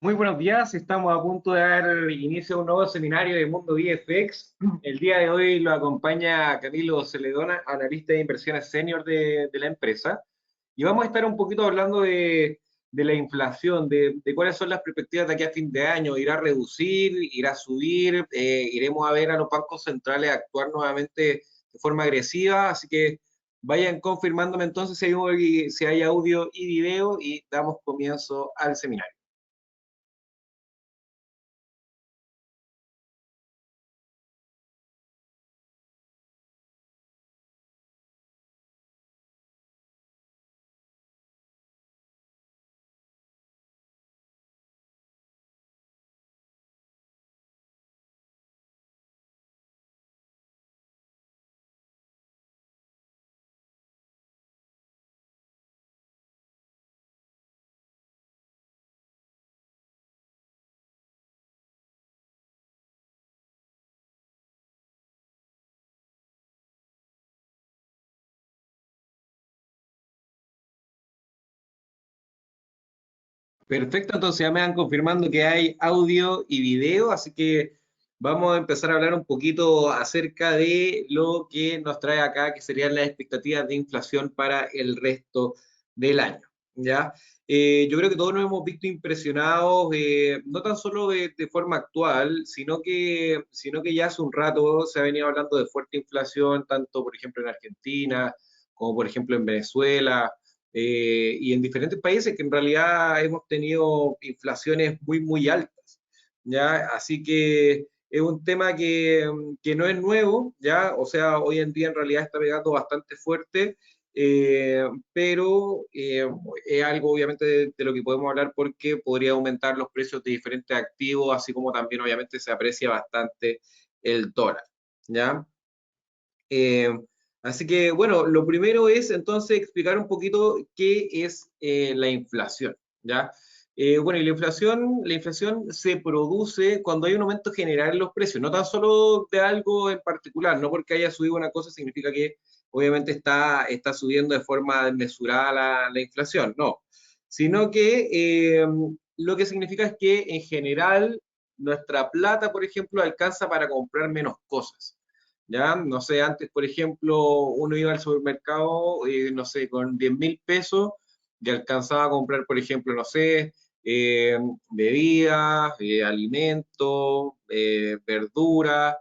Muy buenos días, estamos a punto de dar inicio a un nuevo seminario de Mundo VFX. El día de hoy lo acompaña Camilo Celedona, analista de inversiones senior de la empresa, y vamos a estar un poquito hablando de la inflación, de cuáles son las perspectivas de aquí a fin de año. ¿Irá a reducir, irá a subir? Iremos a ver a los bancos centrales actuar nuevamente de forma agresiva, así que vayan confirmándome entonces si hay audio y video y damos comienzo al seminario. Perfecto, entonces ya me van confirmando que hay audio y video, así que vamos a empezar a hablar un poquito acerca de lo que nos trae acá, que serían las expectativas de inflación para el resto del año, ¿ya? Yo creo que todos nos hemos visto impresionados, no tan solo de forma actual, sino que ya hace un rato se ha venido hablando de fuerte inflación, tanto por ejemplo en Argentina, como por ejemplo en Venezuela, y en diferentes países que en realidad hemos tenido inflaciones muy, muy altas, ¿ya? Así que es un tema que no es nuevo, ¿ya? O sea, hoy en día en realidad está pegando bastante fuerte, pero es algo obviamente de lo que podemos hablar porque podría aumentar los precios de diferentes activos, así como también obviamente se aprecia bastante el dólar, ¿ya? Eh, Así que, bueno, lo primero es entonces explicar un poquito qué es la inflación, ¿ya? Bueno, y la inflación se produce cuando hay un aumento general en los precios, no tan solo de algo en particular, no porque haya subido una cosa significa que obviamente está subiendo de forma desmesurada la inflación, no, sino que lo que significa es que en general nuestra plata, por ejemplo, alcanza para comprar menos cosas. ¿Ya? No sé, antes, por ejemplo, uno iba al supermercado, no sé, con 10.000 pesos y alcanzaba a comprar, por ejemplo, no sé, bebidas, alimentos, verduras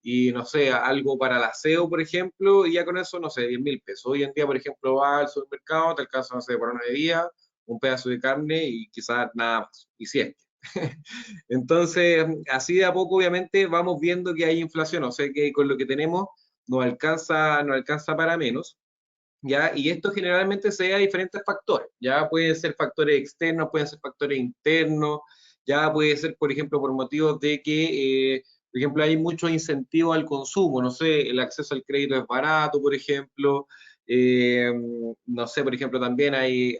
y, no sé, algo para el aseo, por ejemplo, y ya con eso, no sé, 10.000 pesos. Hoy en día, por ejemplo, vas al supermercado, te alcanza, no sé, para una bebida, un pedazo de carne y quizás nada más. Y si es que. Entonces, así de a poco, obviamente, vamos viendo que hay inflación, o sea que con lo que tenemos no alcanza para menos, ¿ya? Y esto generalmente se da a diferentes factores, ¿ya? Pueden ser factores externos, pueden ser factores internos, ya puede ser, por ejemplo, por motivos de que, por ejemplo, hay mucho incentivo al consumo, no sé, el acceso al crédito es barato, por ejemplo, eh, no sé, por ejemplo, también hay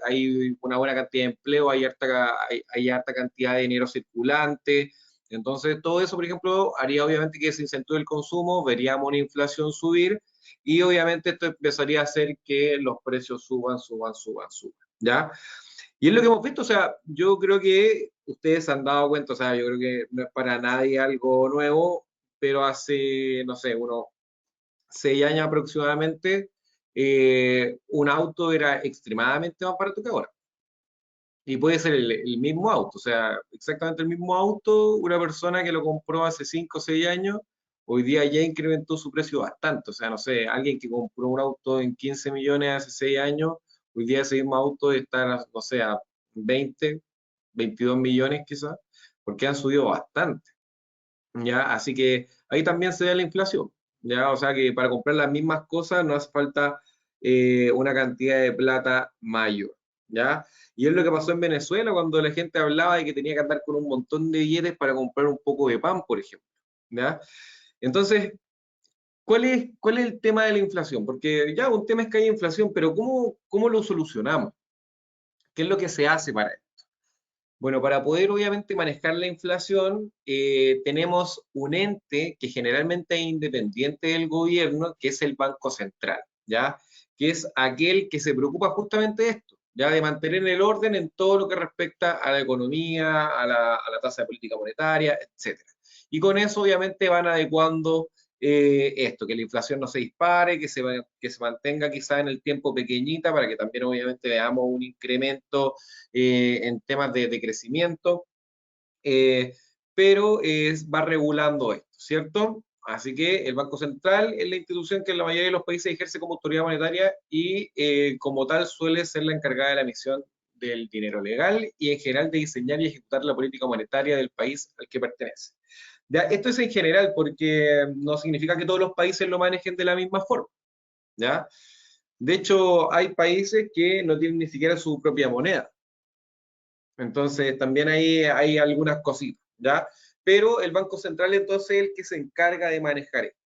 una buena cantidad de empleo, hay harta cantidad de dinero circulante, entonces todo eso, por ejemplo, haría obviamente que se incentive el consumo, veríamos una inflación subir, y obviamente esto empezaría a hacer que los precios suban, suban, suban, suban, ¿ya? Y es lo que hemos visto, o sea, yo creo que ustedes se han dado cuenta, o sea, yo creo que no es para nadie algo nuevo, pero hace, no sé, unos 6 años aproximadamente, un auto era extremadamente más barato que ahora. Y puede ser el mismo auto, o sea, exactamente el mismo auto, una persona que lo compró hace 5 o 6 años, hoy día ya incrementó su precio bastante. O sea, no sé, alguien que compró un auto en 15 millones hace 6 años, hoy día ese mismo auto está, no sé, a 20, 22 millones quizás, porque han subido bastante, ¿ya? Así que ahí también se ve la inflación, ¿ya? O sea que para comprar las mismas cosas no hace falta una cantidad de plata mayor, ¿ya? Y es lo que pasó en Venezuela cuando la gente hablaba de que tenía que andar con un montón de billetes para comprar un poco de pan, por ejemplo, ¿ya? Entonces, ¿cuál es el tema de la inflación? Porque ya un tema es que hay inflación, pero ¿cómo lo solucionamos? ¿Qué es lo que se hace para esto? Bueno, para poder obviamente manejar la inflación, tenemos un ente que generalmente es independiente del gobierno, que es el Banco Central, ¿ya? Que es aquel que se preocupa justamente de esto, ya de mantener el orden en todo lo que respecta a la economía, a la tasa de política monetaria, etcétera. Y con eso obviamente van adecuando esto, que la inflación no se dispare, que se mantenga quizá en el tiempo pequeñita para que también obviamente veamos un incremento en temas de crecimiento, eh, pero va regulando esto, ¿cierto? Así que el Banco Central es la institución que en la mayoría de los países ejerce como autoridad monetaria y como tal suele ser la encargada de la emisión del dinero legal y en general de diseñar y ejecutar la política monetaria del país al que pertenece. Ya, esto es en general porque no significa que todos los países lo manejen de la misma forma, ¿ya? De hecho, hay países que no tienen ni siquiera su propia moneda. Entonces, también hay algunas cositas, ¿ya? Pero el Banco Central entonces es el que se encarga de manejar esto.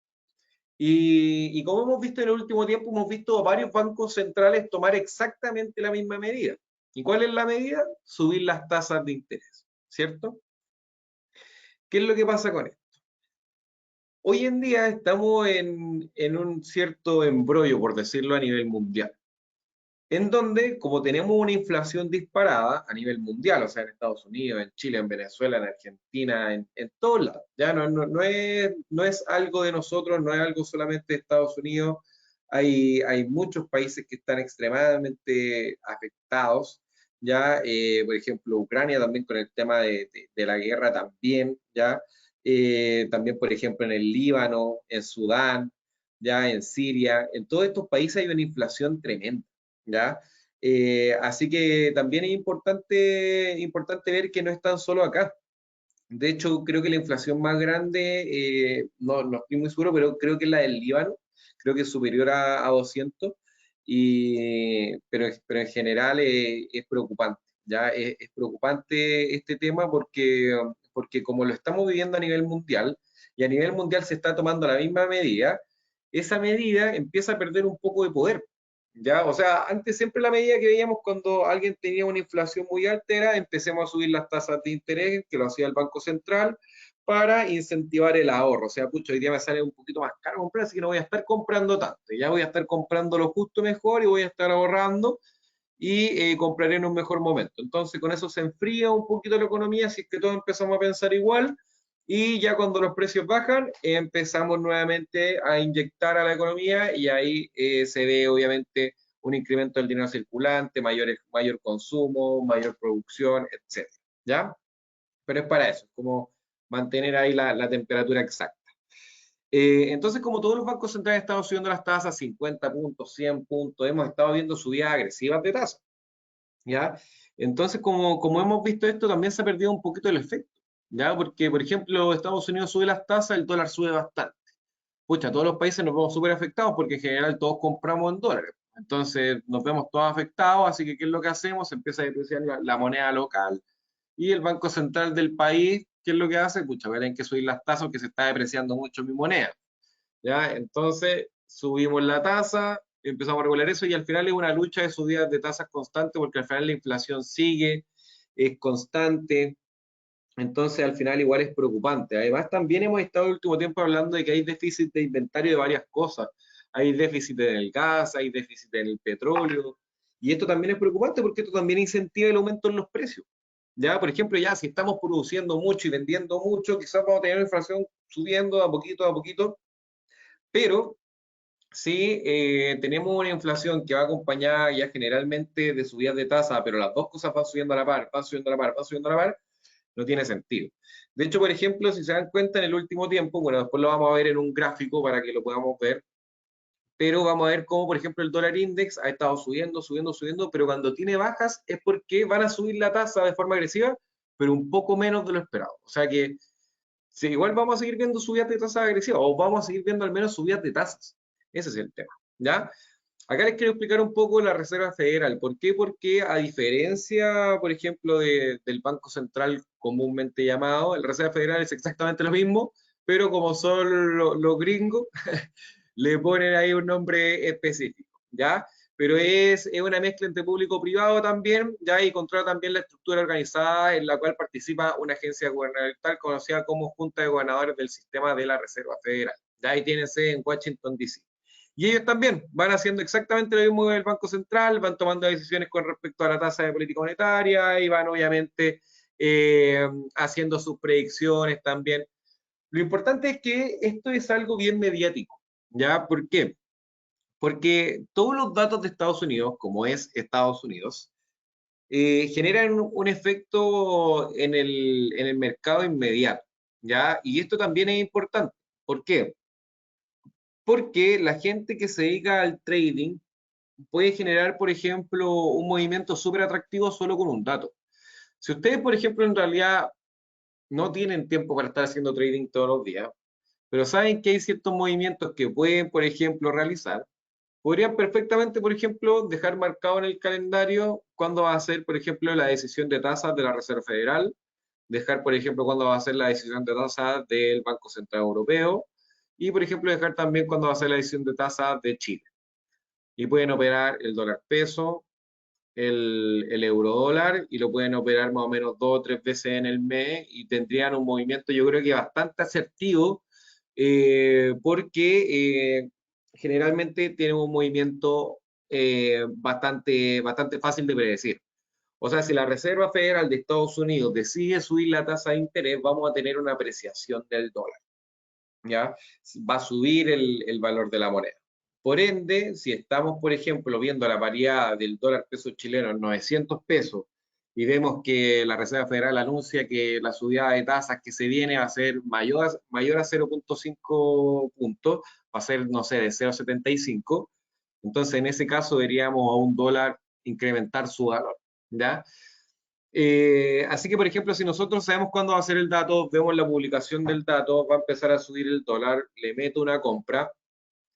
Y como hemos visto en el último tiempo, hemos visto a varios bancos centrales tomar exactamente la misma medida. ¿Y cuál es la medida? Subir las tasas de interés, ¿cierto? ¿Qué es lo que pasa con esto? Hoy en día estamos en un cierto embrollo, por decirlo a nivel mundial, en donde, como tenemos una inflación disparada a nivel mundial, o sea, en Estados Unidos, en Chile, en Venezuela, en Argentina, en todos lados, ya no es algo de nosotros, no es algo solamente de Estados Unidos, hay muchos países que están extremadamente afectados, ya, por ejemplo, Ucrania también con el tema de la guerra también, ya, también, por ejemplo, en el Líbano, en Sudán, ya, en Siria, en todos estos países hay una inflación tremenda. ¿Ya? Así que también es importante ver que no están solo acá. De hecho, creo que la inflación más grande, no estoy muy seguro, pero creo que es la del Líbano, creo que es superior a 200, pero en general es preocupante, ¿ya? Es preocupante este tema porque como lo estamos viviendo a nivel mundial, y a nivel mundial se está tomando la misma medida, esa medida empieza a perder un poco de poder. ¿Ya? O sea, antes siempre la medida que veíamos cuando alguien tenía una inflación muy alta era empecemos a subir las tasas de interés, que lo hacía el Banco Central, para incentivar el ahorro. O sea, pucho, hoy día me sale un poquito más caro comprar, así que no voy a estar comprando tanto. Ya voy a estar comprando lo justo mejor y voy a estar ahorrando y compraré en un mejor momento. Entonces, con eso se enfría un poquito la economía, si es que todos empezamos a pensar igual, y ya cuando los precios bajan, empezamos nuevamente a inyectar a la economía y ahí se ve obviamente un incremento del dinero circulante, mayor consumo, mayor producción, etcétera, ¿ya? Pero es para eso, como mantener ahí la temperatura exacta. Entonces, como todos los bancos centrales han estado subiendo las tasas, 50 puntos, 100 puntos, hemos estado viendo subidas agresivas de tasas, ¿ya? Entonces, como hemos visto esto, también se ha perdido un poquito el efecto, ¿ya? Porque, por ejemplo, Estados Unidos sube las tasas, el dólar sube bastante. Pucha, todos los países nos vemos súper afectados porque en general todos compramos en dólares. Entonces, nos vemos todos afectados, así que ¿qué es lo que hacemos? Se empieza a depreciar la moneda local y el Banco Central del país, ¿qué es lo que hace? Pucha, voy a tener que subir las tasas porque se está depreciando mucho mi moneda. ¿Ya? Entonces, subimos la tasa, empezamos a regular eso y al final es una lucha de subidas de tasas constante porque al final la inflación sigue, es constante, entonces al final igual es preocupante. Además, también hemos estado el último tiempo hablando de que hay déficit de inventario de varias cosas. Hay déficit en el gas, hay déficit en el petróleo. Y esto también es preocupante porque esto también incentiva el aumento en los precios. Ya, por ejemplo, ya si estamos produciendo mucho y vendiendo mucho, quizás vamos a tener inflación subiendo a poquito, pero sí, tenemos una inflación que va acompañada ya generalmente de subidas de tasa, pero las dos cosas van subiendo a la par, van subiendo a la par, van subiendo a la par, no tiene sentido. De hecho, por ejemplo, si se dan cuenta en el último tiempo, bueno, después lo vamos a ver en un gráfico para que lo podamos ver, pero vamos a ver cómo, por ejemplo, el dólar index ha estado subiendo, subiendo, subiendo, pero cuando tiene bajas es porque van a subir la tasa de forma agresiva, pero un poco menos de lo esperado. O sea que sí, igual vamos a seguir viendo subidas de tasas agresivas, o vamos a seguir viendo al menos subidas de tasas. Ese es el tema, ¿ya? Acá les quiero explicar un poco la Reserva Federal. ¿Por qué? Porque a diferencia, por ejemplo, del Banco Central comúnmente llamado, el Reserva Federal es exactamente lo mismo, pero como son los gringos, le ponen ahí un nombre específico, ¿ya? Pero es una mezcla entre público-privado también, ¿ya? Y controla también la estructura organizada en la cual participa una agencia gubernamental conocida como Junta de Gobernadores del Sistema de la Reserva Federal, ¿ya? Y tiene sede en Washington, D.C. Y ellos también van haciendo exactamente lo mismo que el Banco Central, van tomando decisiones con respecto a la tasa de política monetaria y van obviamente haciendo sus predicciones también. Lo importante es que esto es algo bien mediático, ¿ya? ¿Por qué? Porque todos los datos de Estados Unidos, como es Estados Unidos, generan un efecto en el mercado inmediato, ¿ya? Y esto también es importante. ¿Por qué? Porque la gente que se dedica al trading puede generar, por ejemplo, un movimiento súper atractivo solo con un dato. Si ustedes, por ejemplo, en realidad no tienen tiempo para estar haciendo trading todos los días, pero saben que hay ciertos movimientos que pueden, por ejemplo, realizar, podrían perfectamente, por ejemplo, dejar marcado en el calendario cuándo va a ser, por ejemplo, la decisión de tasas de la Reserva Federal, dejar, por ejemplo, cuándo va a ser la decisión de tasas del Banco Central Europeo y, por ejemplo, dejar también cuándo va a ser la decisión de tasas de Chile. Y pueden operar el dólar peso, el euro dólar y lo pueden operar más o menos 2 o 3 veces en el mes y tendrían un movimiento yo creo que bastante asertivo porque generalmente tienen un movimiento bastante fácil de predecir. O sea, si la Reserva Federal de Estados Unidos decide subir la tasa de interés, vamos a tener una apreciación del dólar. ¿Ya? Va a subir el valor de la moneda. Por ende, si estamos, por ejemplo, viendo la paridad del dólar peso chileno en 900 pesos y vemos que la Reserva Federal anuncia que la subida de tasas que se viene va a ser mayor a 0,5 puntos, va a ser, no sé, de 0,75, entonces en ese caso veríamos a un dólar incrementar su valor. ¿Ya? Así que, por ejemplo, si nosotros sabemos cuándo va a ser el dato, vemos la publicación del dato, va a empezar a subir el dólar, le meto una compra,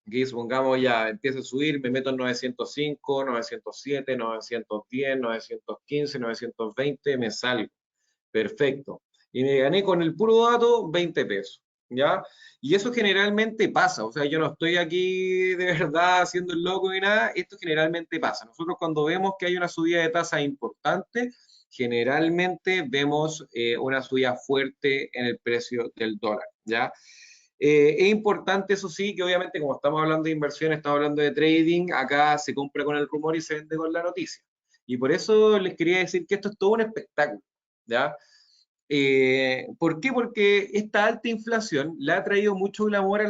que supongamos ya empieza a subir, me meto en 905, 907, 910, 915, 920, me salgo. Perfecto. Y me gané con el puro dato 20 pesos. ¿Ya? Y eso generalmente pasa, o sea, yo no estoy aquí de verdad haciendo el loco ni nada, esto generalmente pasa. Nosotros cuando vemos que hay una subida de tasa importante, generalmente vemos una subida fuerte en el precio del dólar, ¿ya? Es importante, eso sí, que obviamente como estamos hablando de inversión, estamos hablando de trading, acá se compra con el rumor y se vende con la noticia. Y por eso les quería decir que esto es todo un espectáculo, ¿ya? ¿Por qué? Porque esta alta inflación le ha traído mucho glamour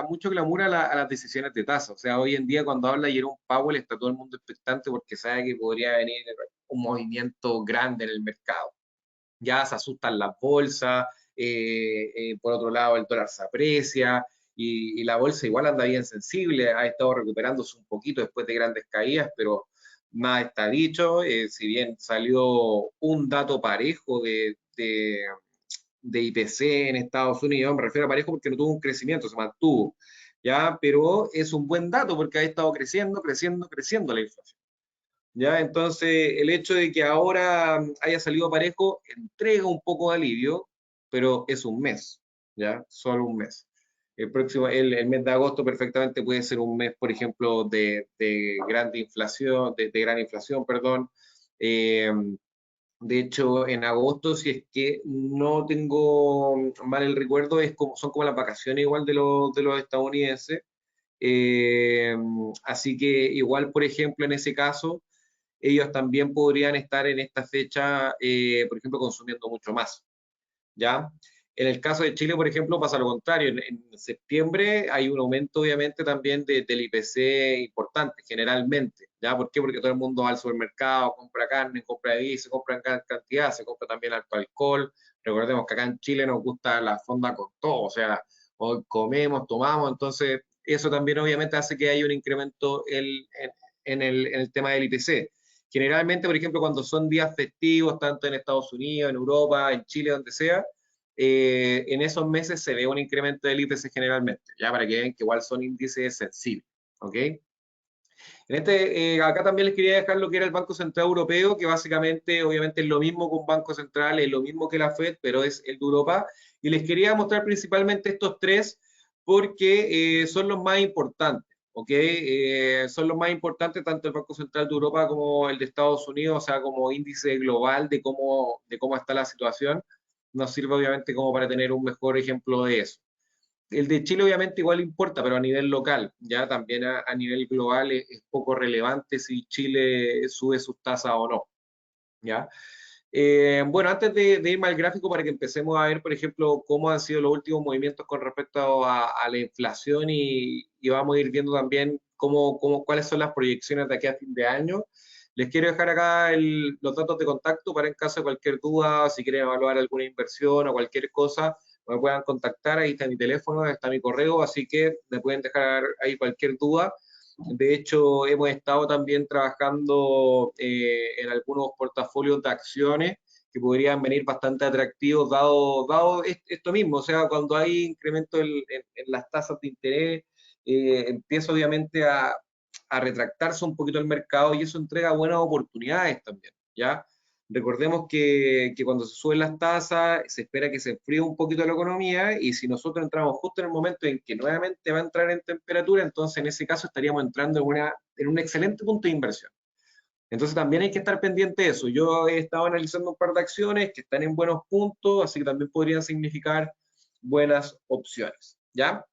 mucho glamour a las decisiones de tasa. O sea, hoy en día cuando habla Jerome Powell está todo el mundo expectante porque sabe que podría venir un movimiento grande en el mercado. Ya se asustan las bolsas, por otro lado el dólar se aprecia y la bolsa igual anda bien sensible, ha estado recuperándose un poquito después de grandes caídas, pero nada está dicho, si bien salió un dato parejo de IPC en Estados Unidos, me refiero a parejo porque no tuvo un crecimiento, se mantuvo, ¿ya? Pero es un buen dato porque ha estado creciendo, creciendo, creciendo la inflación. ¿Ya? Entonces, el hecho de que ahora haya salido parejo entrega un poco de alivio, pero es un mes, ¿ya? Solo un mes. El mes de agosto perfectamente puede ser un mes, por ejemplo, de grande inflación, de gran inflación, perdón. Eh, de hecho, en agosto, si es que no tengo mal el recuerdo, son como las vacaciones igual de los estadounidenses. Eh, Así que igual, por ejemplo, en ese caso, ellos también podrían estar en esta fecha, por ejemplo, consumiendo mucho más, ¿ya? En el caso de Chile, por ejemplo, pasa lo contrario. En septiembre hay un aumento, obviamente, también del IPC importante, generalmente, ¿ya? ¿Por qué? Porque todo el mundo va al supermercado, compra carne, compra bebidas, se compra en gran cantidad, se compra también alcohol. Recordemos que acá en Chile nos gusta la fonda con todo, o sea, hoy comemos, tomamos, entonces eso también obviamente hace que haya un incremento en el tema del IPC. Generalmente, por ejemplo, cuando son días festivos, tanto en Estados Unidos, en Europa, en Chile, donde sea, en esos meses se ve un incremento del IPC generalmente, ya para que vean que igual son índices sensibles, ¿ok? Acá también les quería dejar lo que era el Banco Central Europeo, que básicamente, obviamente, es lo mismo que un Banco Central, es lo mismo que la Fed, pero es el de Europa. Y les quería mostrar principalmente estos tres porque son los más importantes, ¿ok? Son los más importantes tanto el Banco Central de Europa como el de Estados Unidos, o sea, como índice global de cómo está la situación. Nos sirve obviamente como para tener un mejor ejemplo de eso. el de Chile obviamente igual importa, pero a nivel local, ya también a nivel global es poco relevante si Chile sube sus tasas o no, ¿ya? Bueno, antes de irme al gráfico para que empecemos a ver, por ejemplo, cómo han sido los últimos movimientos con respecto a la inflación y vamos a ir viendo también cuáles son las proyecciones de aquí a fin de año. Les quiero dejar acá los datos de contacto para en caso de cualquier duda, si quieren evaluar alguna inversión o cualquier cosa, me puedan contactar. Ahí está mi teléfono, está mi correo, así que me pueden dejar ahí cualquier duda. De hecho, hemos estado también trabajando en algunos portafolios de acciones que podrían venir bastante atractivos dado esto mismo. O sea, cuando hay incremento en las tasas de interés, empieza obviamente a retractarse un poquito el mercado y eso entrega buenas oportunidades también, ¿ya? Recordemos que cuando se suben las tasas se espera que se enfríe un poquito la economía y si nosotros entramos justo en el momento en que nuevamente va a entrar en temperatura, entonces en ese caso estaríamos entrando en un excelente punto de inversión. Entonces también hay que estar pendiente de eso. Yo he estado analizando un par de acciones que están en buenos puntos, así que también podrían significar buenas opciones, ¿ya?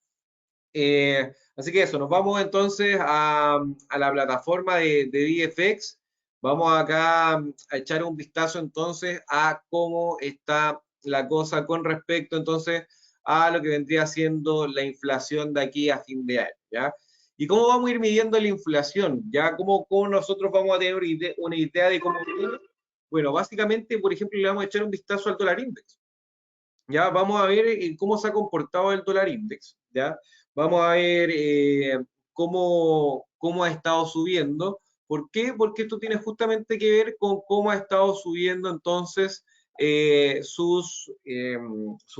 Así que eso, nos vamos entonces a la plataforma de VFX. Vamos acá a echar un vistazo entonces a cómo está la cosa con respecto entonces a lo que vendría siendo la inflación de aquí a fin de año, ¿ya? ¿Y cómo vamos a ir midiendo la inflación? ¿Ya? ¿Cómo nosotros vamos a tener una idea de cómo viene? Bueno, básicamente, por ejemplo, le vamos a echar un vistazo al dólar index. Ya vamos a ver cómo se ha comportado el dólar index, ¿ya? Vamos a ver cómo ha estado subiendo. ¿Por qué? Porque esto tiene justamente que ver con cómo ha estado subiendo entonces sus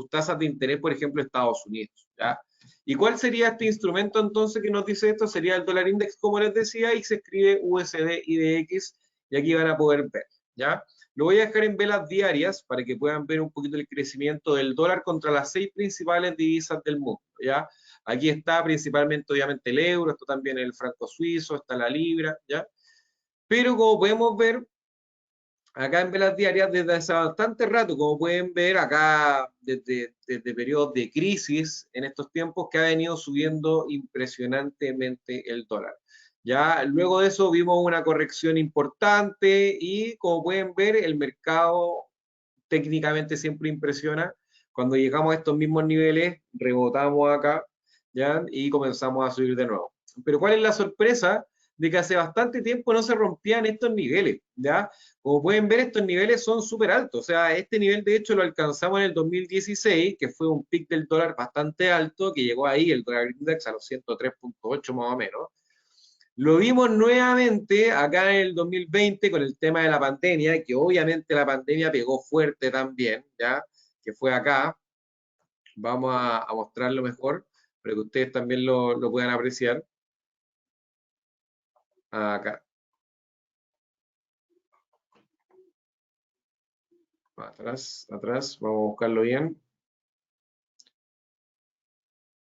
tasas de interés, por ejemplo, Estados Unidos, ¿ya? ¿Y cuál sería este instrumento entonces que nos dice esto? Sería el dólar index, como les decía, y se escribe USD IDX, y aquí van a poder ver, ¿ya? Lo voy a dejar en velas diarias para que puedan ver un poquito el crecimiento del dólar contra las 6 principales divisas del mundo, ¿ya? Aquí está principalmente, obviamente, el euro, está también el franco suizo, está la libra, ¿ya? Pero como podemos ver, acá en velas diarias, desde hace bastante rato, como pueden ver acá, desde periodos de crisis en estos tiempos, que ha venido subiendo impresionantemente el dólar. Ya luego de eso vimos una corrección importante y como pueden ver el mercado técnicamente siempre impresiona. Cuando llegamos a estos mismos niveles rebotamos acá, ¿ya? Y comenzamos a subir de nuevo. Pero ¿cuál es la sorpresa? De que hace bastante tiempo no se rompían estos niveles, ¿ya? Como pueden ver, estos niveles son súper altos. O sea, este nivel de hecho lo alcanzamos en el 2016, que fue un pic del dólar bastante alto, que llegó ahí el dólar index a los 103.8 más o menos. Lo vimos nuevamente acá en el 2020 con el tema de la pandemia, que obviamente la pandemia pegó fuerte también, ¿ya? Que fue acá. Vamos a mostrarlo mejor para que ustedes también lo puedan apreciar. Acá, atrás, atrás, vamos a buscarlo bien.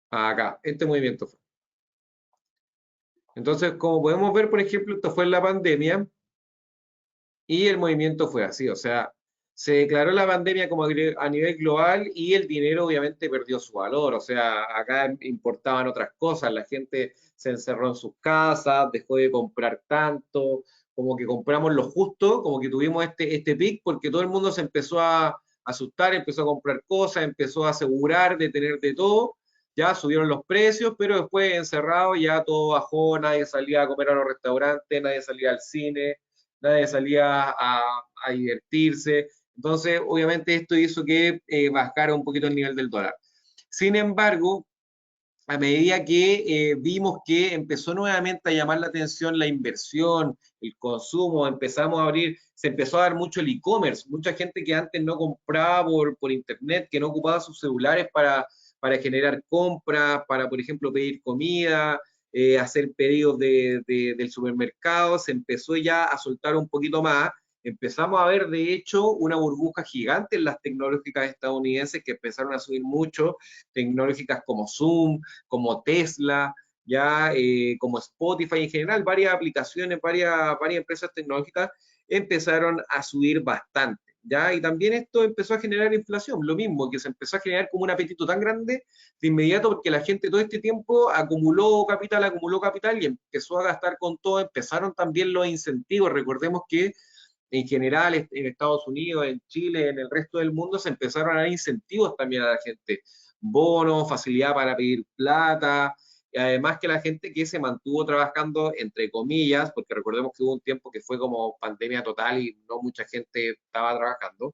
Acá, este movimiento fue. Entonces, como podemos ver, por ejemplo, esto fue en la pandemia, y el movimiento fue así, o sea, se declaró la pandemia como a nivel global y el dinero obviamente perdió su valor, o sea, acá importaban otras cosas, la gente se encerró en sus casas, dejó de comprar tanto, como que compramos lo justo, como que tuvimos este pic porque todo el mundo se empezó a asustar, empezó a comprar cosas, empezó a asegurar de tener de todo, ya subieron los precios, pero después encerrado ya todo bajó, nadie salía a comer a los restaurantes, nadie salía al cine, nadie salía a divertirse. Entonces, obviamente esto hizo que bajara un poquito el nivel del dólar. Sin embargo, a medida que vimos que empezó nuevamente a llamar la atención la inversión, el consumo, empezamos a abrir, se empezó a dar mucho el e-commerce, mucha gente que antes no compraba por internet, que no ocupaba sus celulares para generar compras, para, por ejemplo, pedir comida, hacer pedidos del supermercado, se empezó ya a soltar un poquito más. Empezamos a ver, de hecho, una burbuja gigante en las tecnológicas estadounidenses que empezaron a subir mucho, tecnológicas como Zoom, como Tesla, ya como Spotify en general, varias aplicaciones, varias empresas tecnológicas empezaron a subir bastante. ¿ya? Y también esto empezó a generar inflación, lo mismo, que se empezó a generar como un apetito tan grande de inmediato porque la gente todo este tiempo acumuló capital y empezó a gastar con todo, empezaron también los incentivos, recordemos que en general en Estados Unidos, en Chile, en el resto del mundo se empezaron a dar incentivos también a la gente, bonos, facilidad para pedir plata, y además que la gente que se mantuvo trabajando, entre comillas, porque recordemos que hubo un tiempo que fue como pandemia total y no mucha gente estaba trabajando,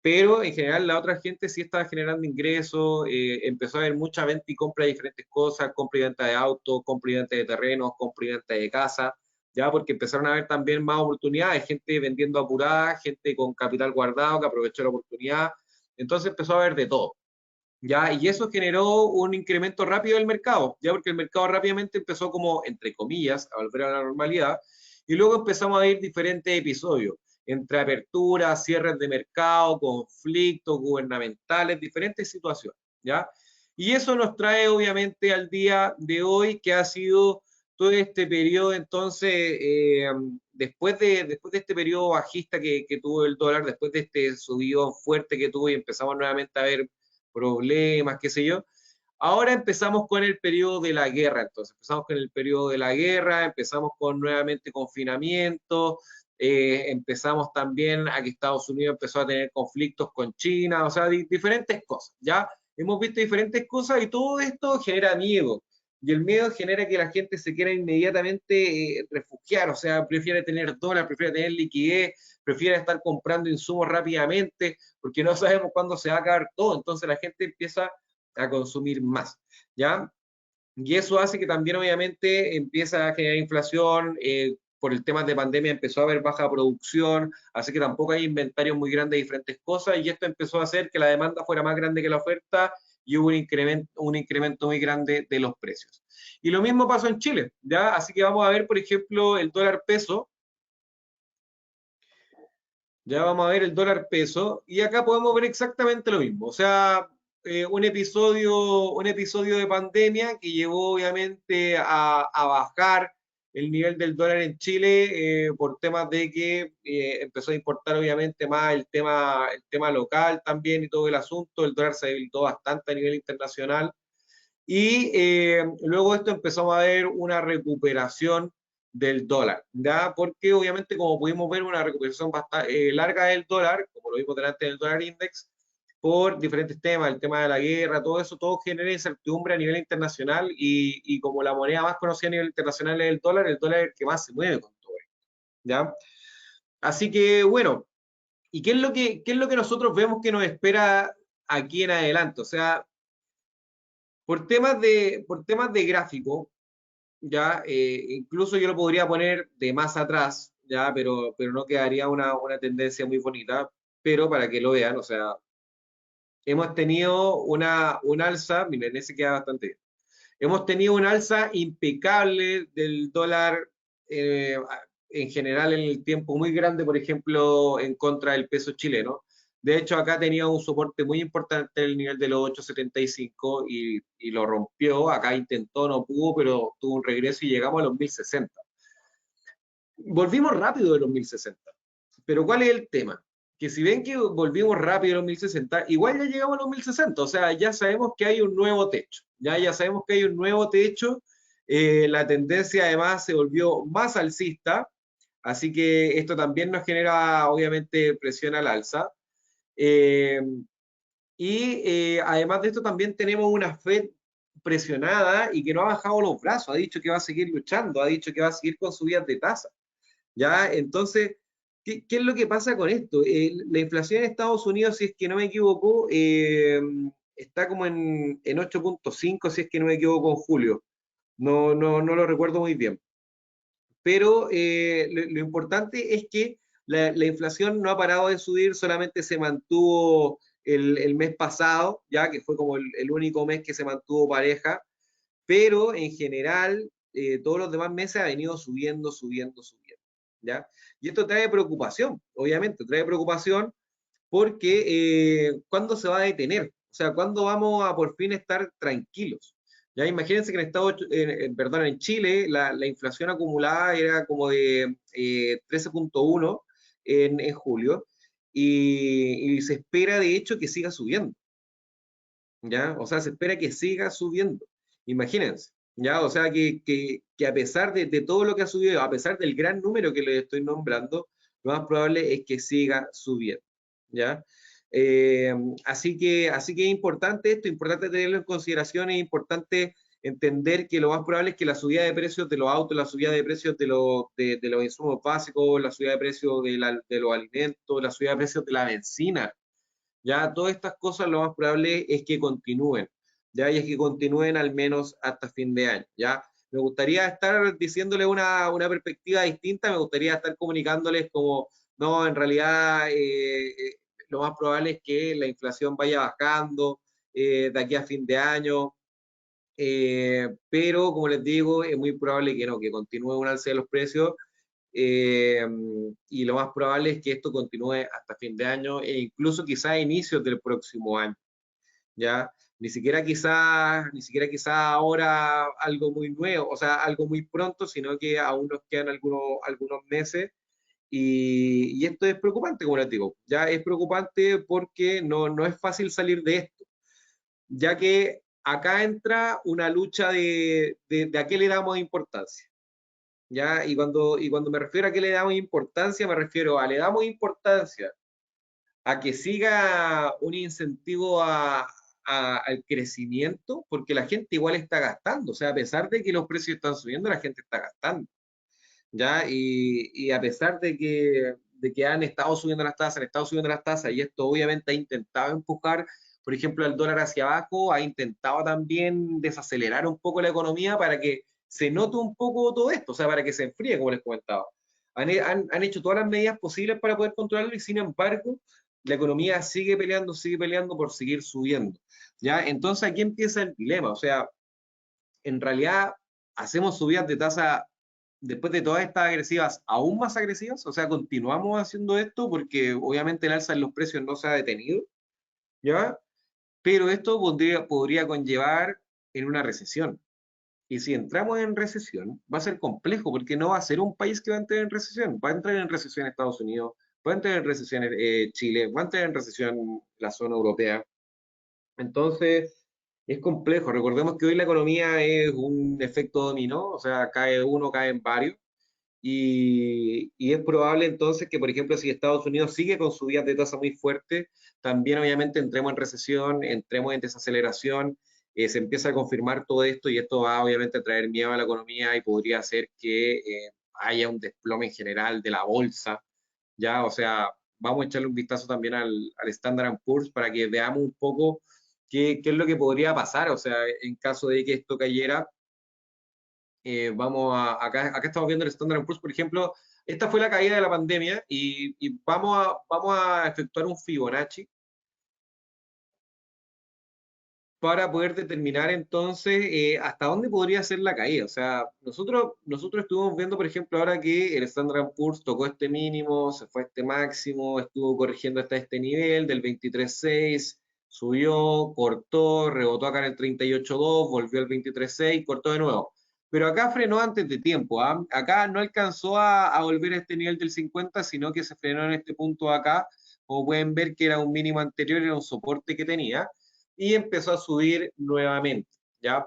pero en general la otra gente sí estaba generando ingresos, empezó a haber mucha venta y compra de diferentes cosas, compra y venta de autos, compra y venta de terrenos, compra y venta de casas, ya porque empezaron a haber también más oportunidades, gente vendiendo apurada, gente con capital guardado que aprovechó la oportunidad, entonces empezó a haber de todo. ¿Ya? Y eso generó un incremento rápido del mercado, ¿ya? Porque el mercado rápidamente empezó como, entre comillas, a volver a la normalidad, y luego empezamos a ir diferentes episodios, entre aperturas, cierres de mercado, conflictos gubernamentales, diferentes situaciones, ¿ya? Y eso nos trae obviamente al día de hoy, que ha sido todo este periodo, entonces, después de este periodo bajista que tuvo el dólar, después de este subido fuerte que tuvo y empezamos nuevamente a ver problemas, qué sé yo. Ahora empezamos con el periodo de la guerra, entonces empezamos con el periodo de la guerra, empezamos con nuevamente confinamiento, empezamos también a que Estados Unidos empezó a tener conflictos con China, o sea, diferentes cosas, ¿ya? Hemos visto diferentes cosas y todo esto genera miedo. Y el miedo genera que la gente se quiera inmediatamente refugiar, o sea, prefiere tener dólar, prefiere tener liquidez, prefiere estar comprando insumos rápidamente, porque no sabemos cuándo se va a acabar todo, entonces la gente empieza a consumir más, ¿ya? Y eso hace que también obviamente empieza a generar inflación, por el tema de pandemia empezó a haber baja producción, así que tampoco hay inventarios muy grandes de diferentes cosas, y esto empezó a hacer que la demanda fuera más grande que la oferta y hubo un incremento muy grande de los precios. Y lo mismo pasó en Chile, ¿ya? Así que vamos a ver, por ejemplo, el dólar peso. Ya vamos a ver el dólar peso y acá podemos ver exactamente lo mismo. O sea, un episodio de pandemia que llevó obviamente a bajar el nivel del dólar en Chile por temas de que empezó a importar obviamente más el tema local también y todo el asunto. El dólar se debilitó bastante a nivel internacional y luego esto empezamos a ver una recuperación del dólar, ¿ya? Porque obviamente como pudimos ver una recuperación bastante larga del dólar, como lo vimos delante del dólar index, por diferentes temas, el tema de la guerra, todo eso, todo genera incertidumbre a nivel internacional y como la moneda más conocida a nivel internacional es el dólar es el que más se mueve con todo esto, ¿ya? Así que bueno, ¿y qué es lo que nosotros vemos que nos espera aquí en adelante? O sea, por temas de gráfico, ya, incluso yo lo podría poner de más atrás, ya, pero no quedaría una tendencia muy bonita, pero para que lo vean, o sea, hemos tenido un alza, miren, ese queda bastante bien. Hemos tenido un alza impecable del dólar eh, en general en el tiempo, muy grande, por ejemplo, en contra del peso chileno. De hecho, acá tenía un soporte muy importante en el nivel de los 8,75 y lo rompió. Acá intentó, no pudo, pero tuvo un regreso y llegamos a los 1060. Volvimos rápido de los 1060. Pero ¿cuál es el tema? Que si ven que volvimos rápido a los 1060, igual ya llegamos a los 1060, o sea, ya sabemos que hay un nuevo techo, ya sabemos que hay un nuevo techo, la tendencia además se volvió más alcista, así que esto también nos genera obviamente presión al alza. Eh, Además de esto también tenemos una Fed presionada y que no ha bajado los brazos, ha dicho que va a seguir luchando, ha dicho que va a seguir con subidas de tasa. ¿Ya? Entonces, ¿qué es lo que pasa con esto? La inflación en Estados Unidos, si es que no me equivoco, está como en 8,5, si es que no me equivoco, en julio. No lo recuerdo muy bien. Pero lo importante es que la inflación no ha parado de subir, solamente se mantuvo el mes pasado, ya que fue como el único mes que se mantuvo pareja, pero en general todos los demás meses ha venido subiendo, ¿ya? Y esto trae preocupación, obviamente, trae preocupación porque ¿cuándo se va a detener? O sea, ¿cuándo vamos a por fin estar tranquilos? Ya imagínense que perdón, en Chile la inflación acumulada era como de 13,1 en julio, y se espera de hecho que siga subiendo, ¿ya? O sea, se espera que siga subiendo. Imagínense, ¿ya? O sea, que a pesar de todo lo que ha subido, a pesar del gran número que les estoy nombrando, lo más probable es que siga subiendo, ¿ya? Eh, así que es importante esto, importante tenerlo en consideración, es importante entender que lo más probable es que la subida de precios de los autos, la subida de precios de los insumos básicos, la subida de precios de los alimentos, la subida de precios de la benzina, ya todas estas cosas lo más probable es que continúen, ya y es que continúen al menos hasta fin de año, ya. Me gustaría estar diciéndole una perspectiva distinta, me gustaría estar comunicándoles como, no, en realidad lo más probable es que la inflación vaya bajando de aquí a fin de año, pero como les digo, es muy probable que no, que continúe un alza de los precios eh, y lo más probable es que esto continúe hasta fin de año e incluso quizá a inicios del próximo año, ¿ya? Ni siquiera quizás ahora algo muy nuevo, o sea, algo muy pronto, sino que aún nos quedan algunos meses y esto es preocupante, como les digo, ya es preocupante porque no es fácil salir de esto, ya que acá entra una lucha de a qué le damos importancia. ¿Ya? Y cuando me refiero a qué le damos importancia, me refiero a le damos importancia a que siga un incentivo al crecimiento, porque la gente igual está gastando, o sea, a pesar de que los precios están subiendo, la gente está gastando, ¿ya? Y a pesar de que han estado subiendo las tasas, y esto obviamente ha intentado empujar, por ejemplo, el dólar hacia abajo, ha intentado también desacelerar un poco la economía para que se note un poco todo esto, o sea, para que se enfríe, como les comentaba. Han hecho todas las medidas posibles para poder controlarlo y sin embargo, la economía sigue peleando por seguir subiendo, ¿ya? Entonces aquí empieza el dilema, o sea, en realidad hacemos subidas de tasa después de todas estas agresivas, aún más agresivas, o sea, continuamos haciendo esto porque obviamente el alza en los precios no se ha detenido, ¿ya? Pero esto podría conllevar en una recesión. Y si entramos en recesión, va a ser complejo porque no va a ser un país que va a entrar en recesión. Va a entrar en recesión Estados Unidos, va a entrar en recesión Chile, va a entrar en recesión la zona europea. Entonces, es complejo. Recordemos que hoy la economía es un efecto dominó, o sea, cae uno, caen varios. Y es probable entonces que, por ejemplo, si Estados Unidos sigue con subidas de tasa muy fuertes, también obviamente entremos en recesión, entremos en desaceleración, se empieza a confirmar todo esto y esto va obviamente a traer miedo a la economía y podría hacer que haya un desplome en general de la bolsa, ¿ya? O sea, vamos a echarle un vistazo también al Standard Poor's para que veamos un poco qué es lo que podría pasar, o sea, en caso de que esto cayera acá estamos viendo el Standard Poor's, por ejemplo, esta fue la caída de la pandemia y vamos a efectuar un Fibonacci para poder determinar entonces hasta dónde podría ser la caída. O sea, nosotros estuvimos viendo, por ejemplo, ahora que el Standard Poor's tocó este mínimo, se fue a este máximo, estuvo corrigiendo hasta este nivel del 23.6, subió, cortó, rebotó acá en el 38.2, volvió al 23.6, cortó de nuevo. Pero acá frenó antes de tiempo, ¿ah? Acá no alcanzó a volver a este nivel del 50, sino que se frenó en este punto acá. Como pueden ver que era un mínimo anterior, era un soporte que tenía y empezó a subir nuevamente, ¿ya?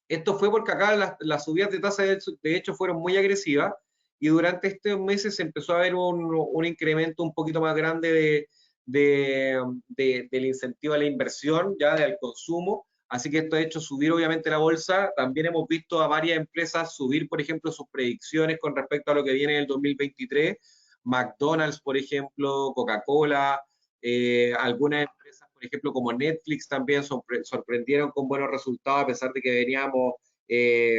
Esto fue porque acá las subidas de tasa de hecho fueron muy agresivas y durante estos meses se empezó a ver un incremento un poquito más grande del incentivo a la inversión, ya del consumo, así que esto ha hecho subir obviamente la bolsa. También hemos visto a varias empresas subir, por ejemplo, sus predicciones con respecto a lo que viene en el 2023, McDonald's, por ejemplo, Coca-Cola, algunas empresas, por ejemplo, como Netflix también sorprendieron con buenos resultados a pesar de que veníamos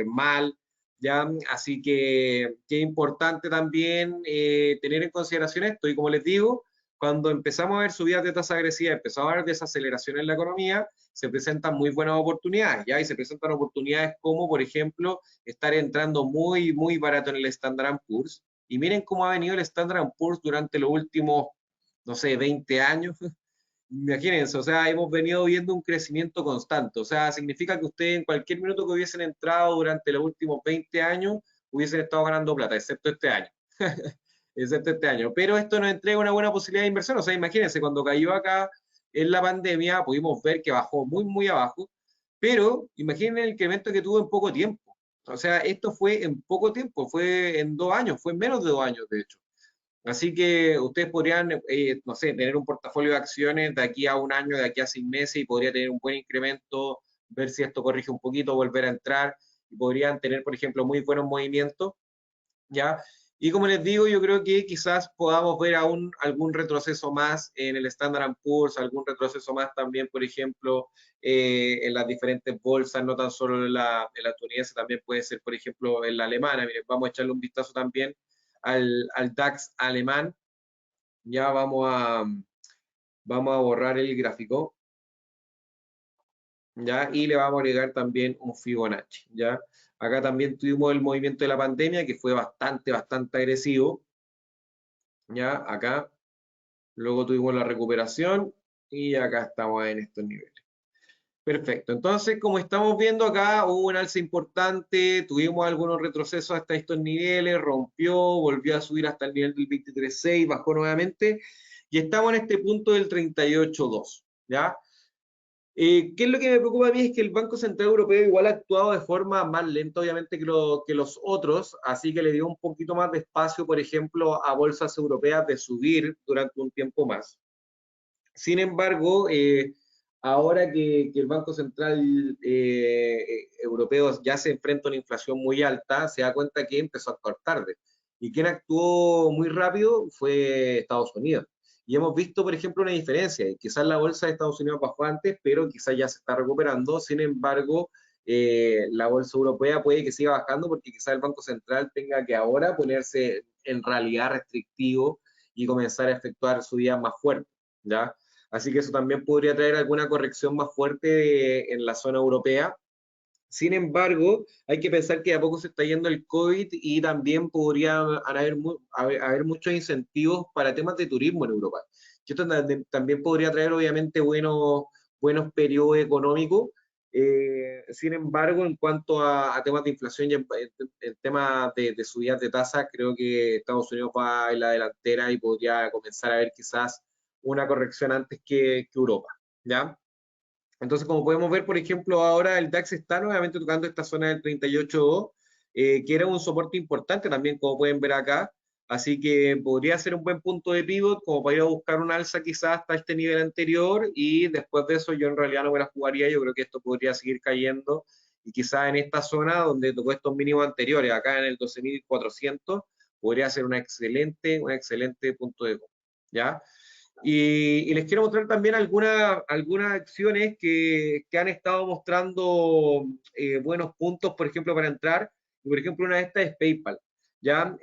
mal, ¿ya? Así que es importante también tener en consideración esto. Y como les digo, cuando empezamos a ver subidas de tasa agresiva, empezamos a ver desaceleración en la economía, se presentan muy buenas oportunidades, ¿ya? Y se presentan oportunidades como, por ejemplo, estar entrando muy, muy barato en el Standard Poor's. Y miren cómo ha venido el Standard Poor's durante los últimos, no sé, 20 años. Imagínense, o sea, hemos venido viendo un crecimiento constante. O sea, significa que ustedes en cualquier minuto que hubiesen entrado durante los últimos 20 años, hubiesen estado ganando plata, excepto este año. excepto este año. Pero esto nos entrega una buena posibilidad de inversión. O sea, imagínense, cuando cayó acá en la pandemia, pudimos ver que bajó muy, muy abajo, pero imaginen el incremento que tuvo en poco tiempo. O sea, esto fue en poco tiempo, fue en 2 años, fue en menos de 2 años, de hecho. Así que ustedes podrían, no sé, tener un portafolio de acciones de aquí a un año, de aquí a 6 meses y podría tener un buen incremento, ver si esto corrige un poquito, volver a entrar y podrían tener, por ejemplo, muy buenos movimientos, ¿ya? Y como les digo, yo creo que quizás podamos ver aún algún retroceso más en el Standard Poor's, algún retroceso más también, por ejemplo, en las diferentes bolsas, no tan solo en la estadounidense, también puede ser, por ejemplo, en la alemana. Miren, vamos a echarle un vistazo también al DAX alemán. Ya vamos a borrar el gráfico, ¿ya? Y le vamos a agregar también un Fibonacci, ¿ya? Acá también tuvimos el movimiento de la pandemia, que fue bastante, bastante agresivo, ¿ya? Acá, luego tuvimos la recuperación y acá estamos en estos niveles. Perfecto, entonces como estamos viendo acá, hubo un alza importante, tuvimos algunos retrocesos hasta estos niveles, rompió, volvió a subir hasta el nivel del 23.6, bajó nuevamente, y estamos en este punto del 38.2, ¿ya? ¿Qué es lo que me preocupa a mí? Es que el Banco Central Europeo igual ha actuado de forma más lenta, obviamente, que los otros, así que le dio un poquito más de espacio, por ejemplo, a bolsas europeas de subir durante un tiempo más. Sin embargo, ahora que el Banco Central Europeo ya se enfrenta a una inflación muy alta, se da cuenta que empezó a actuar tarde. Y quien actuó muy rápido fue Estados Unidos. Y hemos visto, por ejemplo, una diferencia. Quizás la bolsa de Estados Unidos bajó antes, pero quizás ya se está recuperando. Sin embargo, la bolsa europea puede que siga bajando porque quizás el Banco Central tenga que ahora ponerse en realidad restrictivo y comenzar a efectuar subidas más fuertes, ¿ya? Así que eso también podría traer alguna corrección más fuerte en la zona europea. Sin embargo, hay que pensar que a poco se está yendo el COVID y también podría haber muchos incentivos para temas de turismo en Europa. Y esto también podría traer, obviamente, buenos periodos económicos. Sin embargo, en cuanto a temas de inflación y en temas de subidas de tasas, creo que Estados Unidos va en la delantera y podría comenzar a ver quizás una corrección antes que Europa, ¿ya? Entonces, como podemos ver, por ejemplo, ahora el DAX está nuevamente tocando esta zona del 38.2, que era un soporte importante también, como pueden ver acá. Así que podría ser un buen punto de pivot, como para ir a buscar un alza quizás hasta este nivel anterior, y después de eso yo en realidad no me la jugaría, yo creo que esto podría seguir cayendo, y quizás en esta zona donde tocó estos mínimos anteriores, acá en el 12.400, podría ser un excelente punto de compra, ¿ya? Y les quiero mostrar también algunas acciones que han estado mostrando buenos puntos, por ejemplo, para entrar. Y por ejemplo, una de estas es PayPal. Ya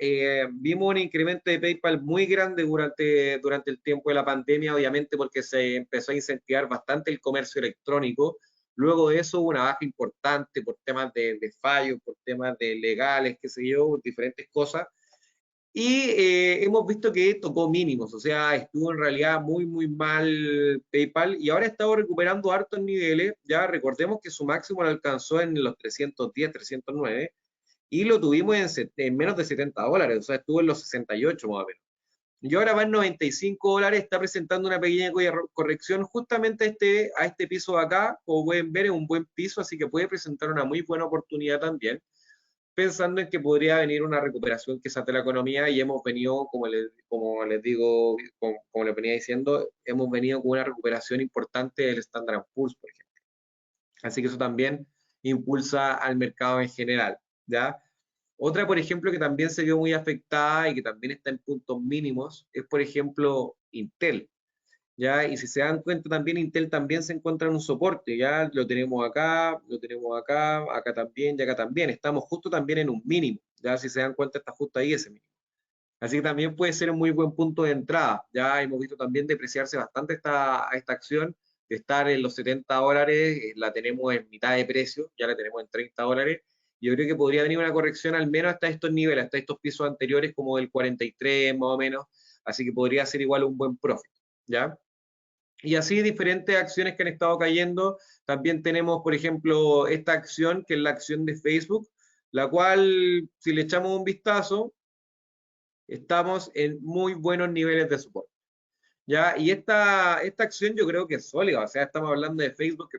vimos un incremento de PayPal muy grande durante el tiempo de la pandemia, obviamente porque se empezó a incentivar bastante el comercio electrónico. Luego de eso hubo una baja importante por temas de fallos, por temas de legales, qué sé yo, diferentes cosas. Y hemos visto que tocó mínimos, o sea, estuvo en realidad muy, muy mal PayPal y ahora ha estado recuperando hartos niveles. Ya recordemos que su máximo lo alcanzó en los 310, 309 y lo tuvimos en menos de $70, o sea, estuvo en los 68 más o menos. Y ahora va en $95, está presentando una pequeña corrección justamente a este piso de acá. Como pueden ver, es un buen piso, así que puede presentar una muy buena oportunidad también, pensando en que podría venir una recuperación quizás de la economía y hemos venido, como les digo, como les venía diciendo, hemos venido con una recuperación importante del Standard Poor's, por ejemplo. Así que eso también impulsa al mercado en general, ¿ya? Otra, por ejemplo, que también se vio muy afectada y que también está en puntos mínimos, es, por ejemplo, Intel. ¿Ya? Y si se dan cuenta también, Intel también se encuentra en un soporte, ya lo tenemos acá, acá también y acá también. Estamos justo también en un mínimo, ya si se dan cuenta está justo ahí ese mínimo. Así que también puede ser un muy buen punto de entrada. Ya hemos visto también depreciarse bastante esta acción, de estar en los $70, la tenemos en mitad de precio, ya la tenemos en $30. Yo creo que podría venir una corrección al menos hasta estos niveles, hasta estos pisos anteriores como del 43 más o menos, así que podría ser igual un buen profit, ¿ya? Y así diferentes acciones que han estado cayendo. También tenemos, por ejemplo, esta acción, que es la acción de Facebook, la cual, si le echamos un vistazo, estamos en muy buenos niveles de soporte. ¿Ya? Y esta acción yo creo que es sólida, o sea, estamos hablando de Facebook, que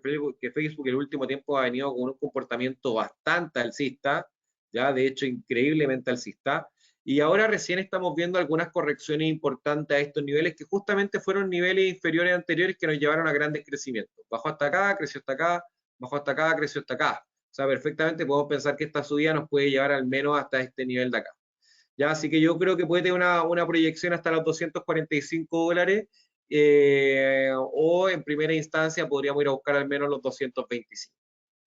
Facebook en el último tiempo ha venido con un comportamiento bastante alcista, ya de hecho increíblemente alcista, y ahora recién estamos viendo algunas correcciones importantes a estos niveles que justamente fueron niveles inferiores anteriores que nos llevaron a grandes crecimientos. Bajó hasta acá, creció hasta acá, bajó hasta acá, creció hasta acá. O sea, perfectamente podemos pensar que esta subida nos puede llevar al menos hasta este nivel de acá. ¿Ya? Así que yo creo que puede tener una proyección hasta los $245, o en primera instancia podríamos ir a buscar al menos los 225,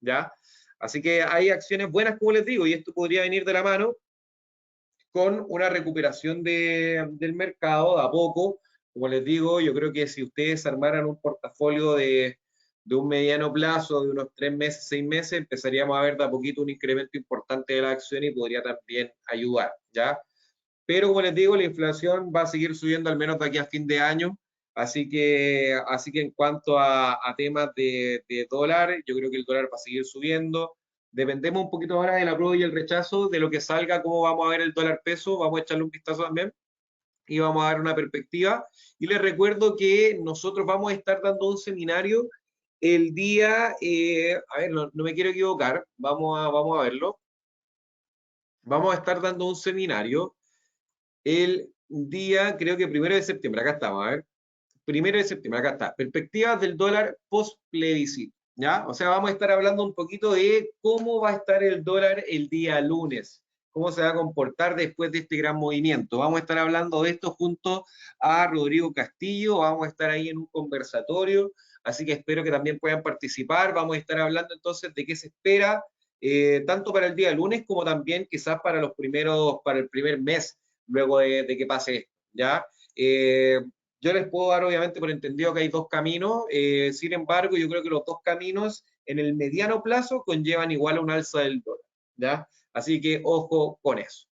¿ya? Así que hay acciones buenas, como les digo, y esto podría venir de la mano con una recuperación del mercado de a poco. Como les digo, yo creo que si ustedes armaran un portafolio de un mediano plazo, de unos 3 meses, 6 meses, empezaríamos a ver de a poquito un incremento importante de la acción y podría también ayudar, ¿ya? Pero como les digo, la inflación va a seguir subiendo al menos de aquí a fin de año. Así que en cuanto a temas de dólar, yo creo que el dólar va a seguir subiendo. Dependemos un poquito ahora del apruebo y el rechazo, de lo que salga, cómo vamos a ver el dólar peso. Vamos a echarle un vistazo también y vamos a dar una perspectiva. Y les recuerdo que nosotros vamos a estar dando un seminario el día, a ver, no me quiero equivocar, vamos a verlo. Vamos a estar dando un seminario el día, creo que 1 de septiembre, acá estamos, a ver, 1 de septiembre, acá está, perspectivas del dólar post plebiscito, ¿ya? O sea, vamos a estar hablando un poquito de cómo va a estar el dólar el día lunes, cómo se va a comportar después de este gran movimiento. Vamos a estar hablando de esto junto a Rodrigo Castillo, vamos a estar ahí en un conversatorio, así que espero que también puedan participar. Vamos a estar hablando entonces de qué se espera, tanto para el día lunes como también quizás para el primer mes luego de que pase esto, ¿ya? Yo les puedo dar obviamente por entendido que hay dos caminos, sin embargo yo creo que los dos caminos en el mediano plazo conllevan igual a un alza del dólar, ¿ya? Así que ojo con eso.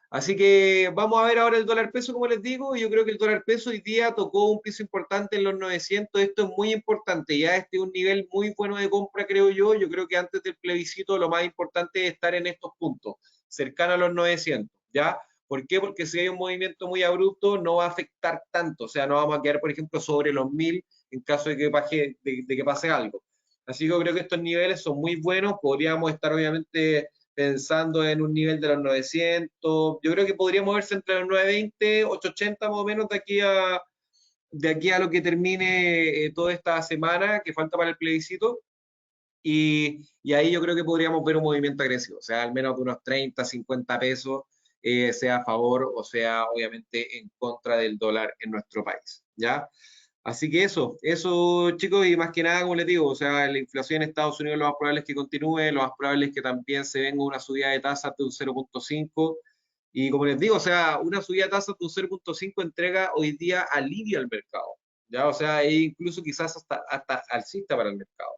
Así que vamos a ver ahora el dólar peso, como les digo. Yo creo que el dólar peso hoy día tocó un piso importante en los 900. Esto es muy importante. Ya este es un nivel muy bueno de compra, creo yo. Yo creo que antes del plebiscito lo más importante es estar en estos puntos, cercano a los 900. ¿Ya? ¿Por qué? Porque si hay un movimiento muy abrupto no va a afectar tanto. O sea, no vamos a quedar, por ejemplo, sobre los 1000 en caso de que pase algo. Así que yo creo que estos niveles son muy buenos. Podríamos estar, obviamente, pensando en un nivel de los 900. Yo creo que podría moverse entre los 920, 880 más o menos de aquí a lo que termine toda esta semana que falta para el plebiscito. Y ahí yo creo que podríamos ver un movimiento agresivo, o sea, al menos de unos 30, 50 pesos, sea a favor o sea obviamente en contra del dólar en nuestro país, ¿ya? Así que eso chicos, y más que nada, como les digo, o sea, la inflación en Estados Unidos lo más probable es que continúe, lo más probable es que también se venga una subida de tasas de un 0,5, y como les digo, o sea, una subida de tasas de un 0,5 entrega hoy día alivio al mercado, ¿ya? O sea, e incluso quizás hasta alcista para el mercado.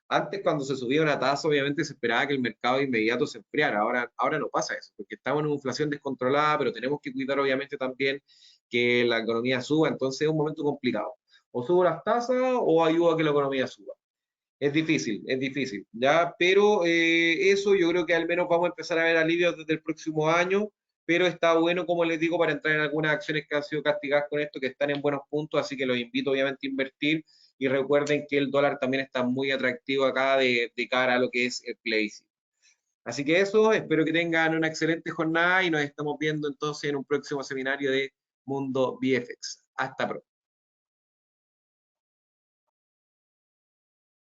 Antes, cuando se subía una tasa, obviamente se esperaba que el mercado de inmediato se enfriara. Ahora no pasa eso, porque estamos en una inflación descontrolada, pero tenemos que cuidar, obviamente, también que la economía suba. Entonces es un momento complicado. O subo las tasas o ayudo a que la economía suba. Es difícil, ¿ya? Pero eso yo creo que al menos vamos a empezar a ver alivios desde el próximo año, pero está bueno, como les digo, para entrar en algunas acciones que han sido castigadas con esto, que están en buenos puntos, así que los invito obviamente a invertir y recuerden que el dólar también está muy atractivo acá de cara a lo que es el plebiscito. Así que eso, espero que tengan una excelente jornada y nos estamos viendo entonces en un próximo seminario de Mundo VFX. Hasta pronto.